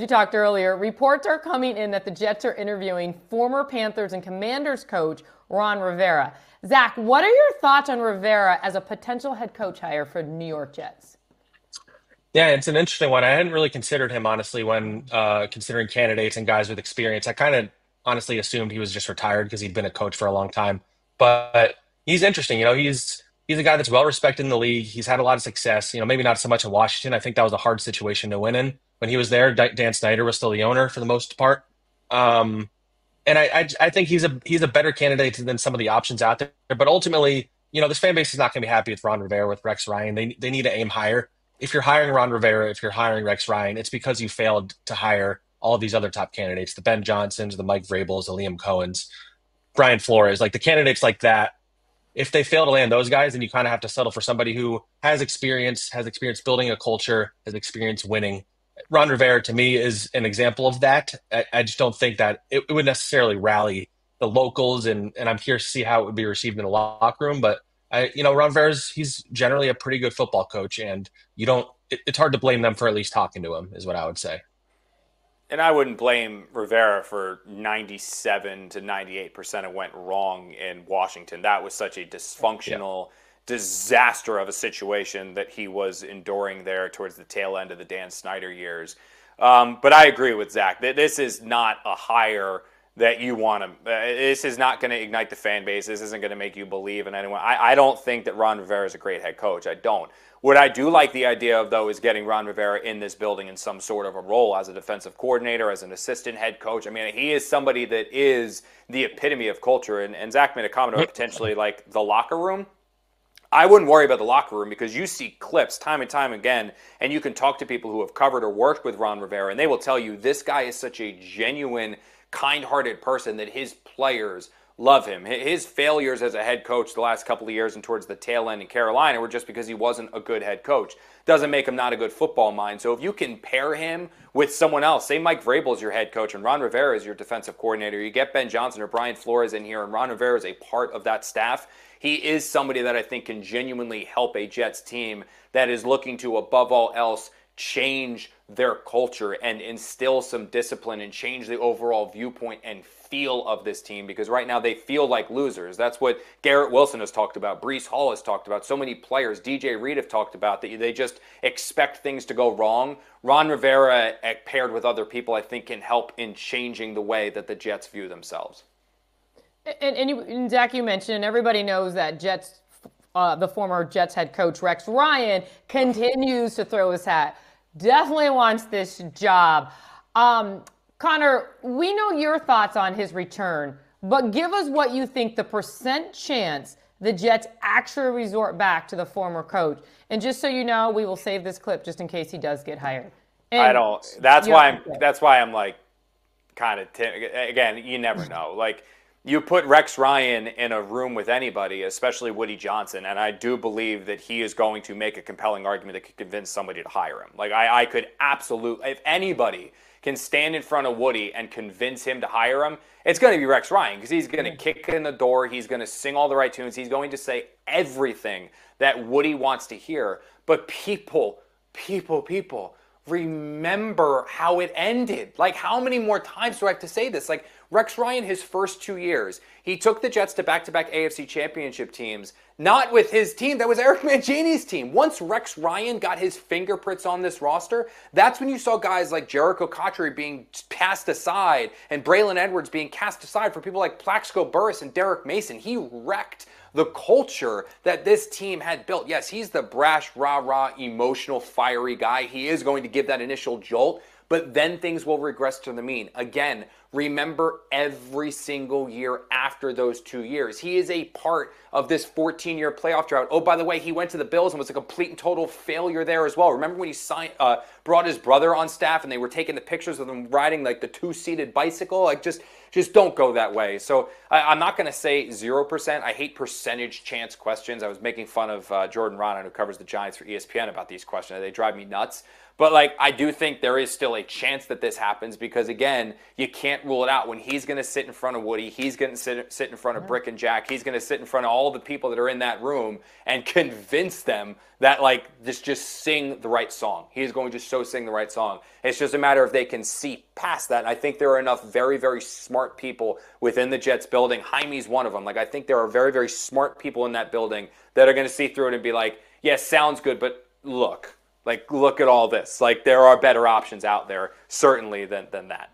you talked earlier, reports are coming in that the Jets are interviewing former Panthers and Commanders coach Ron Rivera. Zach, what are your thoughts on Rivera as a potential head coach hire for the New York Jets? Yeah, it's an interesting one. I hadn't really considered him honestly when considering candidates and guys with experience. I kind of honestly assumed he was just retired because he'd been a coach for a long time. But he's interesting. He's a guy that's well respected in the league. He's had a lot of success. Maybe not so much in Washington. I think that was a hard situation to win in when he was there. Dan Snyder was still the owner for the most part. Um, and I think he's a better candidate than some of the options out there. But ultimately, this fan base is not going to be happy with Ron Rivera, with Rex Ryan. They need to aim higher. If you're hiring Ron Rivera, if you're hiring Rex Ryan, it's because you failed to hire all of these other top candidates, the Ben Johnsons, the Mike Vrabels, the Liam Cohens, Brian Flores, like the candidates like that. If they fail to land those guys, then you kind of have to settle for somebody who has experience building a culture, has experience winning. Ron Rivera, to me, is an example of that. I just don't think that it would necessarily rally the locals, and I'm curious to see how it would be received in the locker room. But Ron Rivera's he's generally a pretty good football coach, and you don't. It's hard to blame them for at least talking to him, is what I would say. And I wouldn't blame Rivera for 97 to 98% it went wrong in Washington. That was such a Yeah. dysfunctional disaster of a situation that he was enduring there towards the tail end of the Dan Snyder years. But I agree with Zach that this is not a hire that you want to. This is not going to ignite the fan base. This isn't going to make you believe in anyone. I don't think that Ron Rivera is a great head coach. I don't. What I do like the idea of, though, is getting Ron Rivera in this building in some sort of a role as a defensive coordinator, as an assistant head coach. I mean, he is somebody that is the epitome of culture. And Zach made a comment about potentially like the locker room. I wouldn't worry about the locker room because you see clips time and time again, and you can talk to people who have covered or worked with Ron Rivera, and they will tell you this guy is such a genuine, kind-hearted person that his players love him. His failures as a head coach the last couple of years and towards the tail end in Carolina were just because he wasn't a good head coach. Doesn't make him not a good football mind. So if you can pair him with someone else, say Mike Vrabel is your head coach and Ron Rivera is your defensive coordinator, you get Ben Johnson or Brian Flores in here and Ron Rivera is a part of that staff, he is somebody that I think can genuinely help a Jets team that is looking to, above all else, change their culture and instill some discipline and change the overall viewpoint and feel of this team, because right now they feel like losers. That's what Garrett Wilson has talked about. Breece Hall has talked about. So many players, DJ Reed have talked about that they just expect things to go wrong. Ron Rivera, paired with other people, I think can help in changing the way that the Jets view themselves. And Zach, you mentioned, everybody knows that the former Jets head coach Rex Ryan continues to throw his hat. Definitely wants this job. Connor, we know your thoughts on his return, but give us what you think the percent chance the Jets actually resort back to the former coach. And just so you know, we will save this clip just in case he does get hired. And I don't. That's why I'm like kind of again. You never know. Like you put Rex Ryan in a room with anybody, especially Woody Johnson, and I do believe that he is going to make a compelling argument that could convince somebody to hire him. Like I could absolutely, if anybody can stand in front of Woody and convince him to hire him, it's going to be Rex Ryan because he's going to kick in the door. He's going to sing all the right tunes. He's going to say everything that Woody wants to hear. But people, remember how it ended. Like, how many more times do I have to say this? Like, Rex Ryan, his first 2 years, he took the Jets to back-to-back AFC championship teams, not with his team. That was Eric Mangini's team. Once Rex Ryan got his fingerprints on this roster, that's when you saw guys like Jericho Cotchery being cast aside and Braylon Edwards being cast aside for people like Plaxico Burress and Derek Mason. He wrecked the culture that this team had built. Yes, he's the brash, rah-rah, emotional, fiery guy. He is going to give that initial jolt, but then things will regress to the mean. Again, remember every single year after those 2 years. He is a part of this 14-year playoff drought. Oh, by the way, he went to the Bills and was a complete and total failure there as well. Remember when he brought his brother on staff and they were taking the pictures of them riding like the two-seated bicycle? Like just don't go that way. So I'm not going to say 0%. I hate percentage chance questions. I was making fun of Jordan Raanan, who covers the Giants for ESPN, about these questions. They drive me nuts. But, like, I do think there is still a chance that this happens because, again, you can't rule it out. When he's going to sit in front of Woody, he's going to sit in front of Brick and Jack, he's going to sit in front of all the people that are in that room and convince them that, like, just sing the right song. He is going to so sing the right song. It's just a matter if they can see past that. And I think there are enough very, very smart people within the Jets building. Jaime's one of them. Like, I think there are very, very smart people in that building that are going to see through it and be like, yeah, sounds good, but look at all this. Like, there are better options out there, certainly, than that.